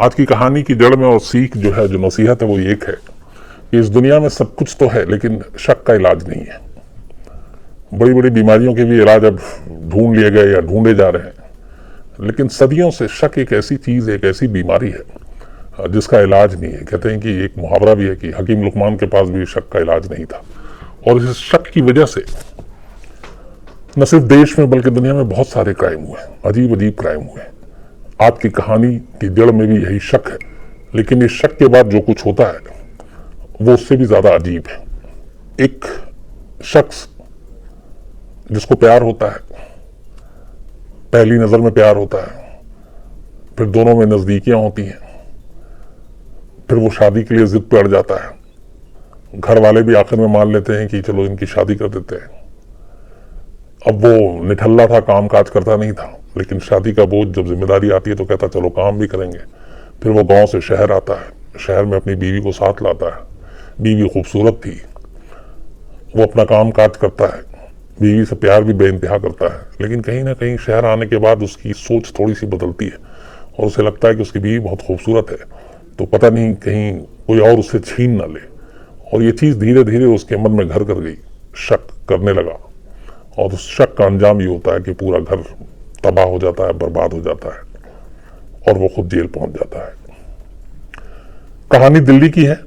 आज की कहानी की जड़ में और सीख जो है, जो नसीहत है, वो एक है कि इस दुनिया में सब कुछ तो है लेकिन शक का इलाज नहीं है। बड़ी बड़ी बीमारियों के भी इलाज अब ढूंढ लिए गए या ढूंढे जा रहे हैं, लेकिन सदियों से शक एक ऐसी चीज, एक ऐसी बीमारी है जिसका इलाज नहीं है। कहते हैं कि एक मुहावरा भी है कि हकीम लुकमान के पास भी शक का इलाज नहीं था, और इस शक की वजह से न सिर्फ देश में बल्कि दुनिया में बहुत सारे क्राइम हुए, अजीब अजीब क्राइम हुए। आज की कहानी की जड़ में भी यही शक है, लेकिन इस शक के बाद जो कुछ होता है वो उससे भी ज्यादा अजीब है। एक शख्स जिसको प्यार होता है, पहली नजर में प्यार होता है, फिर दोनों में नजदीकियां होती हैं, फिर वो शादी के लिए जिद पे अड़ जाता है। घर वाले भी आखिर में मान लेते हैं कि चलो इनकी शादी कर देते हैं। अब वो निठल्ला था, काम काज करता नहीं था, लेकिन शादी का बोझ जब जिम्मेदारी आती है तो कहता चलो काम भी करेंगे। फिर वो गांव से शहर आता है, शहर में अपनी बीवी को साथ लाता है। बीवी खूबसूरत थी, वो अपना काम काज करता है, बीवी से प्यार भी बेइंतहा करता है, लेकिन कहीं ना कहीं शहर आने के बाद उसकी सोच थोड़ी सी बदलती है और उसे लगता है कि उसकी बीवी बहुत खूबसूरत है, तो पता नहीं कहीं कोई और उससे छीन ना ले। और ये चीज धीरे धीरे उसके मन में घर कर गई, शक करने लगा, और उस शक का अंजाम ये होता है कि पूरा घर तबाह हो जाता है, बर्बाद हो जाता है, और वो खुद जेल पहुंच जाता है। कहानी दिल्ली की है।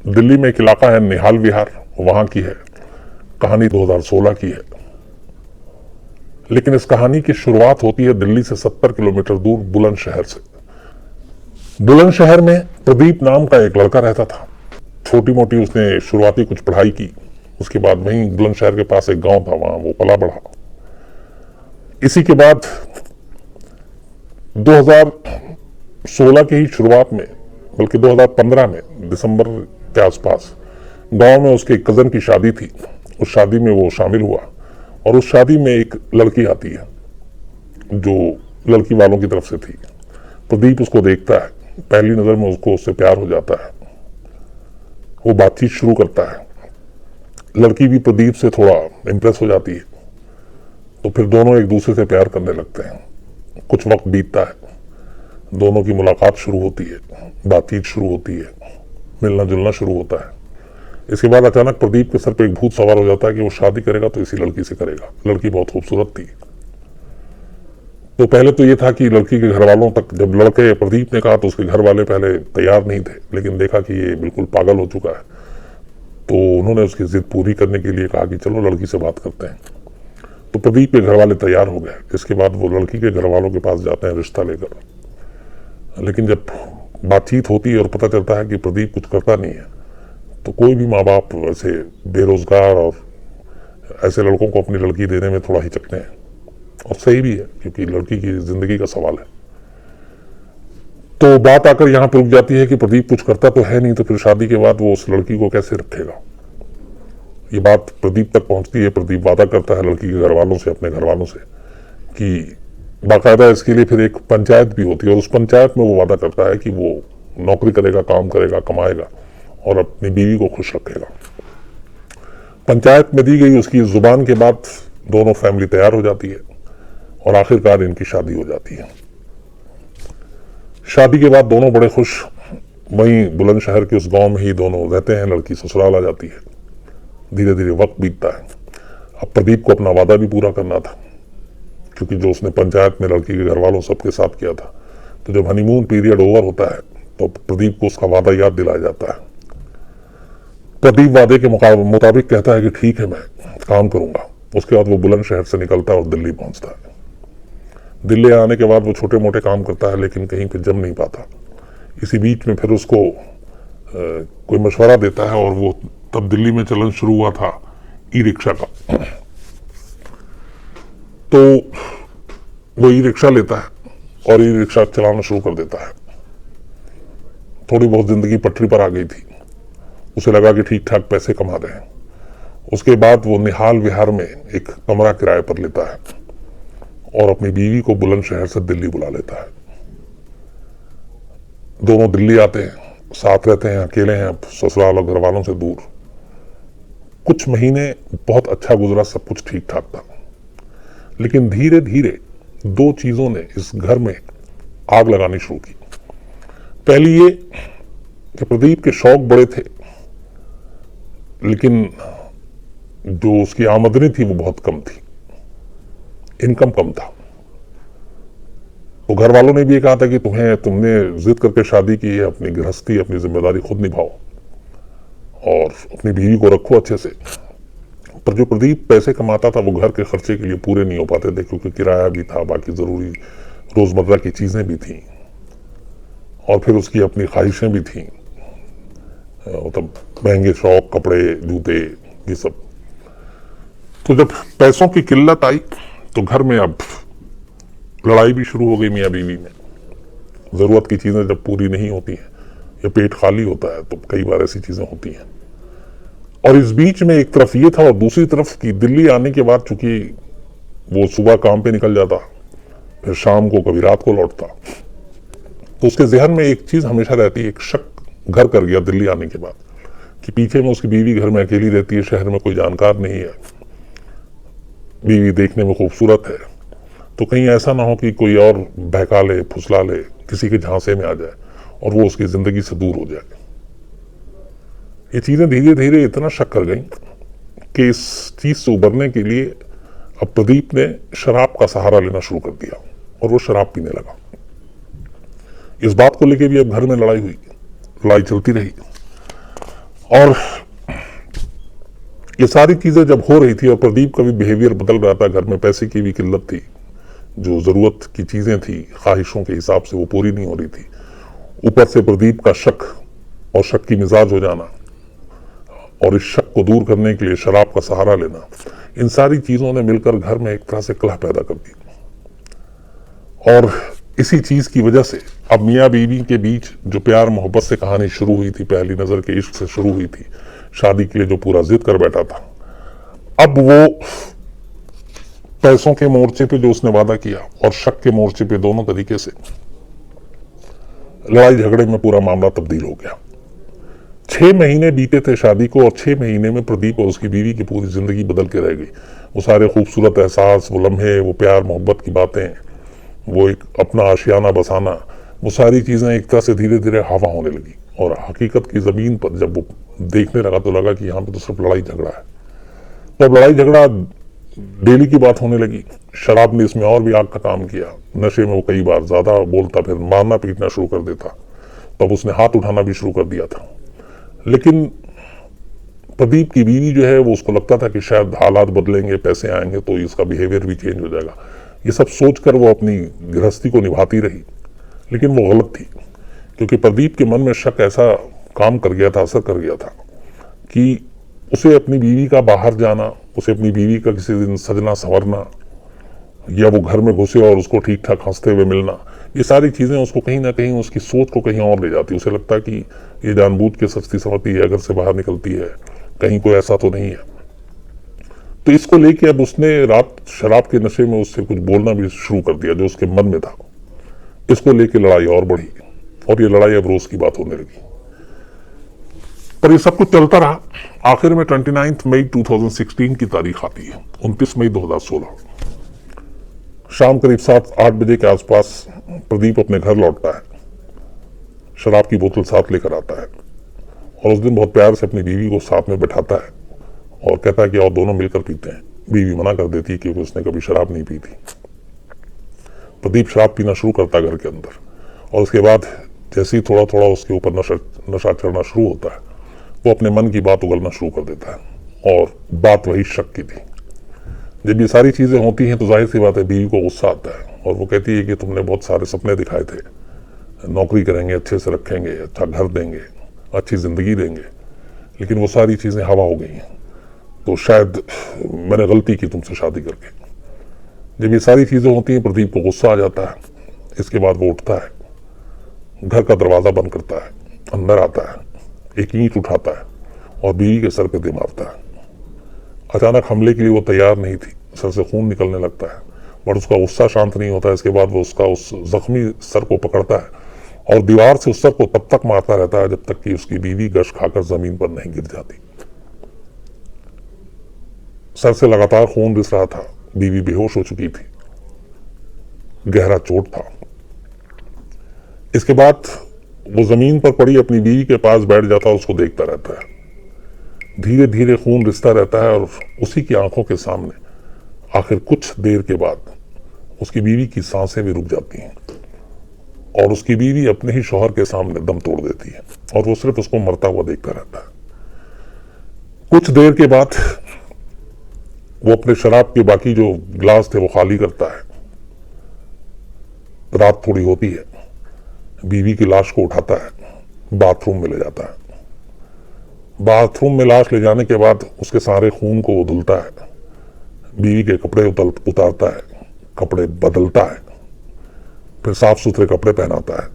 दिल्ली में एक इलाका है निहाल विहार, वहां की है। कहानी 2016 की है, लेकिन इस कहानी की शुरुआत होती है दिल्ली से 70 किलोमीटर दूर बुलंदशहर से। बुलंदशहर में प्रदीप नाम का एक लड़का रहता था। छोटी मोटी उसने शुरुआती कुछ पढ़ाई की, उसके बाद वहीं बुलंदशहर के पास एक गांव था, वहां वो पला बढ़ा। इसी के बाद 2016 की ही शुरुआत में, बल्कि 2015 में दिसंबर के आसपास, गांव में उसके कजन की शादी थी। उस शादी में वो शामिल हुआ, और उस शादी में एक लड़की आती है जो लड़की वालों की तरफ से थी। प्रदीप उसको देखता है, पहली नजर में उससे प्यार हो जाता है। वो बातचीत शुरू करता है, लड़की भी प्रदीप से थोड़ा इंप्रेस हो जाती है, तो फिर दोनों एक दूसरे से प्यार करने लगते हैं। कुछ वक्त बीतता है, दोनों की मुलाकात शुरू होती है, बातचीत शुरू होती है, मिलना जुलना शुरू होता है। इसके बाद अचानक प्रदीप के सर पे एक भूत सवार हो जाता है कि वो शादी करेगा तो इसी लड़की से करेगा। लड़की बहुत खूबसूरत थी। तो पहले तो ये था कि लड़की के घर वालों तक, जब लड़के प्रदीप ने कहा तो उसके घर वाले पहले तैयार नहीं थे, लेकिन देखा कि ये बिल्कुल पागल हो चुका है, तो उन्होंने उसकी जिद पूरी करने के लिए कहा कि चलो लड़की से बात करते हैं। तो प्रदीप के घर वाले तैयार हो गए। इसके बाद वो लड़की के घर वालों के पास जाते हैं रिश्ता लेकर, लेकिन जब बातचीत होती है और पता चलता है कि प्रदीप कुछ करता नहीं है, तो कोई भी माँ बाप ऐसे बेरोजगार और ऐसे लड़कों को अपनी लड़की देने में थोड़ा हिचकते हैं, और सही भी है क्योंकि लड़की की जिंदगी का सवाल है। तो बात आकर यहाँ पर रुक जाती है कि प्रदीप कुछ करता तो है नहीं, तो फिर शादी के बाद वो उस लड़की को कैसे रखेगा। ये बात प्रदीप तक पहुंचती है। प्रदीप वादा करता है लड़की के घर वालों से, अपने घर वालों से, कि बाकायदा इसके लिए फिर एक पंचायत भी होती है, और उस पंचायत में वो वादा करता है कि वो नौकरी करेगा, काम करेगा, कमाएगा और अपनी बीवी को खुश रखेगा। पंचायत में दी गई उसकी जुबान के बाद दोनों फैमिली तैयार हो जाती है, और आखिरकार इनकी शादी हो जाती है। शादी के बाद दोनों बड़े खुश वहीं बुलंदशहर के उस गांव में ही दोनों रहते हैं। लड़की ससुराल आ जाती है। धीरे धीरे वक्त बीतता है। अब प्रदीप को अपना वादा भी पूरा करना था, क्योंकि जो उसने पंचायत में लड़की के घर वालों सबके साथ किया था। तो जब हनीमून पीरियड ओवर होता है तो प्रदीप को उसका वादा याद दिलाया जाता है। प्रदीप वादे के मुताबिक कहता है कि ठीक है, मैं काम करूंगा। उसके बाद वो बुलंदशहर से निकलता है और दिल्ली पहुंचता है। दिल्ली आने के बाद वो छोटे मोटे काम करता है, लेकिन कहीं पे जम नहीं पाता। इसी बीच में फिर उसको कोई मशवरा देता है, और वो तब दिल्ली में चलन शुरू हुआ था ई रिक्शा का। तो वो ई रिक्शा लेता है और ई रिक्शा चलाना शुरू कर देता है। थोड़ी बहुत जिंदगी पटरी पर आ गई थी, उसे लगा कि ठीक ठाक पैसे कमा रहे हैं। उसके बाद वो निहाल विहार में एक कमरा किराए पर लेता है और अपनी बीवी को बुलंदशहर से दिल्ली बुला लेता है। दोनों दिल्ली आते हैं, साथ रहते हैं, अकेले हैं, ससुराल और घर वालों से दूर। कुछ महीने बहुत अच्छा गुजरा, सब कुछ ठीक ठाक था, लेकिन धीरे धीरे दो चीजों ने इस घर में आग लगानी शुरू की। पहली ये कि प्रदीप के शौक बड़े थे, लेकिन जो उसकी आमदनी थी वो बहुत कम थी, इनकम कम था। तो घर वालों ने भी ये कहा था कि तुमने जिद करके शादी की है, अपनी गृहस्थी, अपनी जिम्मेदारी खुद निभाओ और अपनी बीवी को रखो अच्छे से। पर जो प्रदीप पैसे कमाता था वो घर के खर्चे के लिए पूरे नहीं हो पाते थे, क्योंकि किराया भी था, बाकी जरूरी रोजमर्रा की चीजें भी थी, और फिर उसकी अपनी ख्वाहिशें भी थी, मतलब महंगे शौक, कपड़े, जूते, ये सब। तो जब पैसों की किल्लत आई तो घर में अब लड़ाई भी शुरू हो गई मियाँ बीवी में। जरूरत की चीजें जब पूरी नहीं होती हैं या पेट खाली होता है तो कई बार ऐसी चीजें होती हैं। और इस बीच में एक तरफ ये था, और दूसरी तरफ कि दिल्ली आने के बाद चूंकि वो सुबह काम पे निकल जाता, फिर शाम को कभी रात को लौटता, तो उसके जहन में एक चीज हमेशा रहती है, एक शक घर कर गया दिल्ली आने के बाद, कि पीछे में उसकी बीवी घर में अकेली रहती है, शहर में कोई जानकार नहीं है, बीवी देखने में खूबसूरत है, तो कहीं ऐसा ना हो कि कोई और बहका ले, फुसला ले, किसी के झांसे में आ जाए और वो उसकी जिंदगी से दूर हो जाए। ये चीजें धीरे धीरे इतना शक कर गई कि इस चीज से उबरने के लिए अब प्रदीप ने शराब का सहारा लेना शुरू कर दिया और वो शराब पीने लगा। इस बात को लेकर भी अब घर में लड़ाई हुई, लड़ाई चलती रही, और ये सारी चीजें जब हो रही थी और प्रदीप का भी बिहेवियर बदल रहा था, घर में पैसे की भी किल्लत थी, जो जरूरत की चीजें थी ख्वाहिशों के हिसाब से वो पूरी नहीं हो रही थी, ऊपर से प्रदीप का शक और शक की मिजाज हो जाना, और इस शक को दूर करने के लिए शराब का सहारा लेना, इन सारी चीजों ने मिलकर घर में एक तरह से कलह पैदा कर दी। और इसी चीज की वजह से अब मियाँ बीवी के बीच जो प्यार मोहब्बत से कहानी शुरू हुई थी, पहली नजर के इश्क से शुरू हुई थी, शादी के लिए जो पूरा जिद कर बैठा था, अब वो पैसों के मोर्चे पे जो उसने वादा किया और शक के मोर्चे पे, दोनों तरीके से लड़ाई झगड़े में पूरा मामला तब्दील हो गया। 6 महीने बीते थे शादी को, और 6 महीने में प्रदीप और उसकी बीवी की पूरी जिंदगी बदल के रह गई। वो सारे खूबसूरत एहसास, वो लम्हे, वो प्यार मोहब्बत की बातें, वो एक अपना आशियाना बसाना, वो सारी चीजें एक तरह से धीरे धीरे हवा होने लगी। और हकीकत की जमीन पर जब वो देखने लगा तो लगा कि यहाँ पे तो सिर्फ लड़ाई झगड़ा है। तो अब लड़ाई झगड़ा डेली की बात होने लगी। शराब ने इसमें और भी आग का काम किया। नशे में वो कई बार ज्यादा बोलता, फिर मारना पीटना शुरू कर देता, तब उसने हाथ उठाना भी शुरू कर दिया था। लेकिन प्रदीप की बीवी जो है वो, उसको लगता था कि शायद हालात बदलेंगे, पैसे आएंगे तो इसका बिहेवियर भी चेंज हो जाएगा। ये सब सोचकर वो अपनी गृहस्थी को निभाती रही, लेकिन वो गलत थी, क्योंकि प्रदीप के मन में शक ऐसा काम कर गया था, असर कर गया था, कि उसे अपनी बीवी का बाहर जाना, उसे अपनी बीवी का किसी दिन सजना संवरना, या वो घर में घुसे और उसको ठीक ठाक हंसते हुए मिलना, ये सारी चीजें उसको कहीं ना कहीं, उसकी सोच को कहीं और ले जाती। उसे लगता कि ये जानबूझ के सस्ती समझती है, घर से बाहर निकलती है, कहीं कोई ऐसा तो नहीं है। तो इसको लेके अब उसने रात शराब के नशे में उससे कुछ बोलना भी शुरू कर दिया जो उसके मन में था। इसको लेके लड़ाई और बढ़ी, और ये लड़ाई अब रोज की बात होने लगी। पर ये सब कुछ चलता रहा। आखिर में 29 मई 2016 की तारीख आती है, 29 मई 2016, शाम करीब 7-8 बजे के आसपास प्रदीप अपने घर लौटता है, शराब की बोतल साथ लेकर आता है, और उस दिन बहुत प्यार से अपनी बीवी को साथ में बैठाता है और कहता है कि और दोनों मिलकर पीते हैं। बीवी मना कर देती है क्योंकि उसने कभी शराब नहीं पी थी। प्रदीप शराब पीना शुरू करता है घर के अंदर, और उसके बाद जैसे ही थोड़ा थोड़ा उसके ऊपर नशा चढ़ना शुरू होता है, वो अपने मन की बात उगलना शुरू कर देता है, और बात वही शक की थी। जब ये सारी चीजें होती हैं तो जाहिर सी बात है बीवी को गुस्सा आता है, और वो कहती है कि तुमने बहुत सारे सपने दिखाए थे, नौकरी करेंगे, अच्छे से रखेंगे, अच्छा घर देंगे, अच्छी जिंदगी देंगे, लेकिन वो सारी चीजें हवा हो गई हैं, तो शायद मैंने गलती की तुमसे शादी करके। जब ये सारी चीजें होती हैं प्रदीप को गुस्सा आ जाता है। इसके बाद वो उठता है, घर का दरवाजा बंद करता है, अंदर आता है, एक ईंट उठाता है और बीवी के सर पे दे मारता है। अचानक हमले के लिए वो तैयार नहीं थी, सर से खून निकलने लगता है, बट उसका गुस्सा शांत नहीं होता। इसके बाद वो उसका उस जख्मी सर को पकड़ता है और दीवार से उस सर को तब तक मारता रहता है जब तक कि उसकी बीवी गश खाकर जमीन पर नहीं गिर जाती। सर से लगातार खून रिस रहा था, बीवी बेहोश हो चुकी थी, गहरा चोट था। इसके बाद वो जमीन पर पड़ी अपनी बीवी के पास बैठ जाता है, उसको देखता रहता है। धीरे धीरे खून रिसता रहता है और उसी की आंखों के सामने आखिर कुछ देर के बाद उसकी बीवी की सांसें भी रुक जाती हैं और उसकी बीवी अपने ही शौहर के सामने दम तोड़ देती है और वो सिर्फ उसको मरता हुआ देखता रहता है। कुछ देर के बाद वो अपने शराब के बाकी जो गिलास थे वो खाली करता है। रात थोड़ी होती है, बीवी की लाश को उठाता है, बाथरूम में ले जाता है। बाथरूम में लाश ले जाने के बाद उसके सारे खून को वो धुलता है, बीवी के कपड़े उतारता है, कपड़े बदलता है, फिर साफ सुथरे कपड़े पहनाता है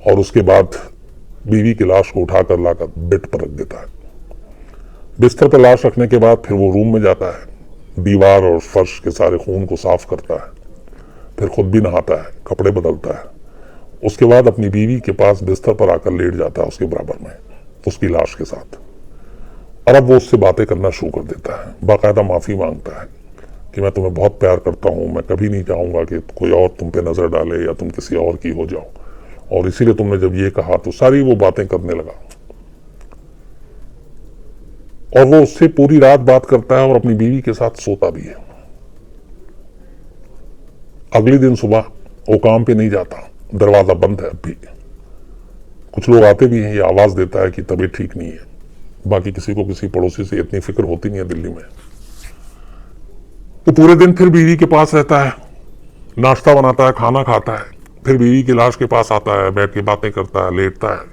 और उसके बाद बीवी की लाश को उठाकर लाकर बेड पर रख देता है। बिस्तर पर लाश रखने के बाद फिर वो रूम में जाता है, दीवार और फर्श के सारे खून को साफ करता है, फिर खुद भी नहाता है, कपड़े बदलता है। उसके बाद अपनी बीवी के पास बिस्तर पर आकर लेट जाता है उसके बराबर में, उसकी लाश के साथ। और अब वो उससे बातें करना शुरू कर देता है, बाकायदा माफी मांगता है कि मैं तुम्हें बहुत प्यार करता हूं, मैं कभी नहीं चाहूंगा कि कोई और तुम पे नजर डाले या तुम किसी और की हो जाओ, और इसीलिए तुमने जब ये कहा तो सारी वो बातें करने लगा। और वो उससे पूरी रात बात करता है और अपनी बीवी के साथ सोता भी है। अगले दिन सुबह वो काम पे नहीं जाता, दरवाजा बंद है अब भी। कुछ लोग आते भी हैं, ये आवाज देता है कि तबीयत ठीक नहीं है। बाकी किसी को किसी पड़ोसी से इतनी फिक्र होती नहीं है दिल्ली में। तो पूरे दिन फिर बीवी के पास रहता है, नाश्ता बनाता है, खाना खाता है, फिर बीवी की लाश के पास आता है, बैठ के बातें करता है, लेटता है।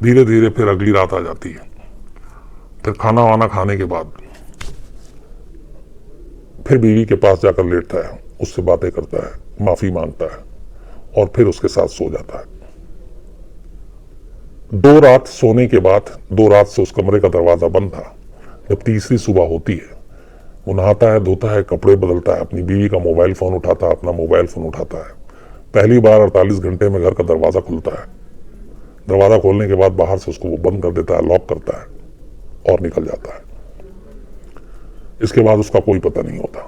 धीरे धीरे फिर अगली रात आ जाती है। फिर खाना वाना खाने के बाद फिर बीवी के पास जाकर लेटता है, उससे बातें करता है, माफी मांगता है और फिर उसके साथ सो जाता है। 2 रात सोने के बाद 2 रात से उस कमरे का दरवाजा बंद था। जब तीसरी सुबह होती है, वो नहाता है, धोता है, कपड़े बदलता है, अपनी बीवी का मोबाइल फोन उठाता है, अपना मोबाइल फोन उठाता है। पहली बार 48 घंटे में घर का दरवाजा खुलता है। दरवाजा खोलने के बाद बाहर से उसको वो बंद कर देता है, लॉक करता है और निकल जाता है। इसके बाद उसका कोई पता नहीं होता।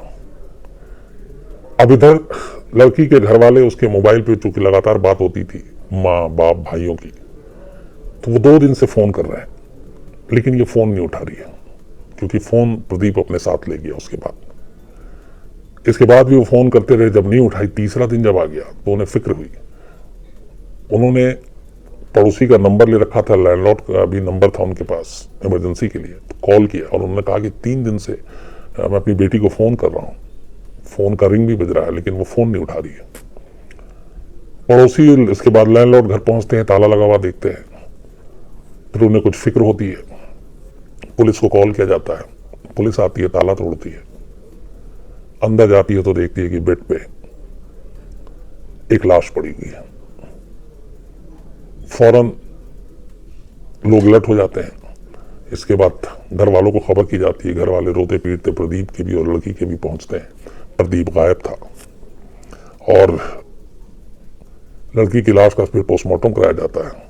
अब इधर लड़की के घर वाले, उसके मोबाइल पे चूंकि लगातार बात होती थी माँ बाप भाइयों की, तो वो 2 दिन से फोन कर रहे हैं, लेकिन ये फोन नहीं उठा रही है, क्योंकि फोन प्रदीप अपने साथ ले गया उसके बाद। इसके बाद भी वो फोन करते रहे, जब नहीं उठाई, तीसरा दिन जब आ गया तो उन्हें फिक्र हुई। उन्होंने पड़ोसी का नंबर ले रखा था, लैंडलॉर्ड का भी नंबर था उनके पास इमरजेंसी के लिए, तो कॉल किया और उन्होंने कहा कि 3 दिन से मैं अपनी बेटी को फोन कर रहा हूँ, फोन का रिंग भी बज रहा है लेकिन वो फोन नहीं उठा रही है। पड़ोसी इसके बाद लैंडलॉर्ड घर पहुंचते हैं, ताला लगा हुआ देखते हैं। फिर उन्हें कुछ फिक्र होती है, पुलिस को कॉल किया जाता है, पुलिस आती है, ताला तोड़ती है, अंदर जाती है तो देखती है कि बेड पे एक लाश पड़ी हुई है। फौरन लोग अलर्ट हो जाते हैं। इसके बाद घर वालों को खबर की जाती है, घर वाले रोते पीटते प्रदीप के भी और लड़की के भी पहुंचते हैं। प्रदीप गायब था और लड़की की लाश का फिर पोस्टमार्टम कराया जाता है।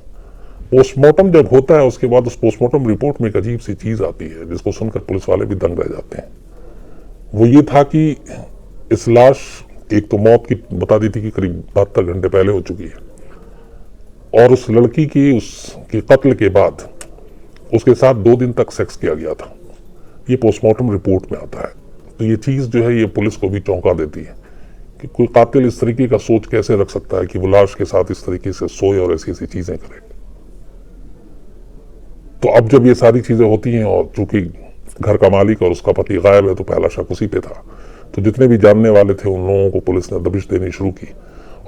पोस्टमार्टम जब होता है उसके बाद उस पोस्टमार्टम रिपोर्ट में एक अजीब सी चीज आती है जिसको सुनकर पुलिस वाले भी दंग रह जाते हैं। वो ये था कि इस लाश, एक तो मौत की बता दी थी कि करीब 72 घंटे पहले हो चुकी है, और उस लड़की की उसके कत्ल के बाद उसके साथ 2 दिन तक सेक्स किया गया था। ये पोस्टमार्टम रिपोर्ट में आता है। तो ये चीज जो है ये पुलिस को भी चौंका देती है कि कोई कातिल इस तरीके का सोच कैसे रख सकता है कि वो लाश के साथ इस तरीके से सोए और ऐसी ऐसी चीजें करे। तो अब जब ये सारी चीजें होती हैं और चूंकि घर का मालिक और उसका पति गायब है तो पहला शक उसी पे था, तो जितने भी जानने वाले थे उन लोगों को पुलिस ने दबिश देनी शुरू की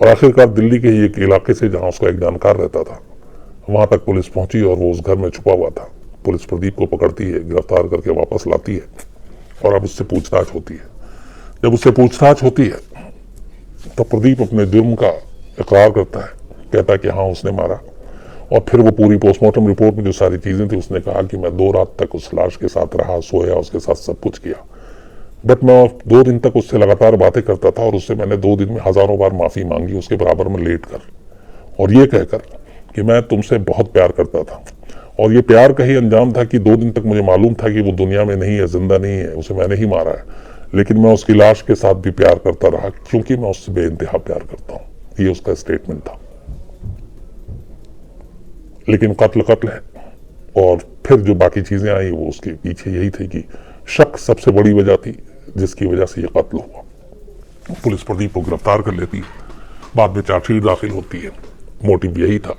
और आखिरकार दिल्ली के ही एक इलाके से जहां उसका एक जानकार रहता था वहां तक पुलिस पहुंची और वो उस घर में छुपा हुआ था। पुलिस प्रदीप को पकड़ती है, गिरफ्तार करके वापस लाती है और अब उससे पूछताछ होती है। जब उससे पूछताछ होती है तो प्रदीप अपने जुर्म का इकरार करता है, कहता है कि हाँ उसने मारा। और फिर वो पूरी पोस्टमार्टम रिपोर्ट में जो सारी चीजें थी उसने कहा कि मैं 2 रात तक उस लाश के साथ रहा, सोया, उसके साथ सब कुछ किया, बट मैं 2 दिन तक उससे लगातार बातें करता था और उससे मैंने 2 दिन में हजारों बार माफी मांगी उसके बराबर में लेट कर, और ये कहकर कि मैं तुमसे बहुत प्यार करता था। और ये प्यार का ही अंजाम था कि 2 दिन तक मुझे मालूम था कि वो दुनिया में नहीं है, जिंदा नहीं है, उसे मैंने ही मारा है, लेकिन मैं उसकी लाश के साथ भी प्यार करता रहा क्योंकि मैं उससे बेइंतहा प्यार करता हूँ। ये उसका स्टेटमेंट था। लेकिन कत्ल कत्ल है। और फिर जो बाकी चीजें आई वो उसके पीछे यही थी कि शक सबसे बड़ी वजह थी जिसकी वजह से ये कत्ल हुआ। पुलिस प्रदीप को गिरफ्तार कर लेती है, बाद में चार्जशीट दाखिल होती है। मोटिव यही था।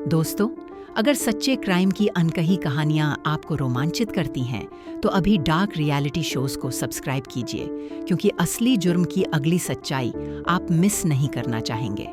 दोस्तों, अगर सच्चे क्राइम की अनकही कहानियां आपको रोमांचित करती हैं, तो अभी डार्क रियलिटी शोज को सब्सक्राइब कीजिए, क्योंकि असली जुर्म की अगली सच्चाई आप मिस नहीं करना चाहेंगे।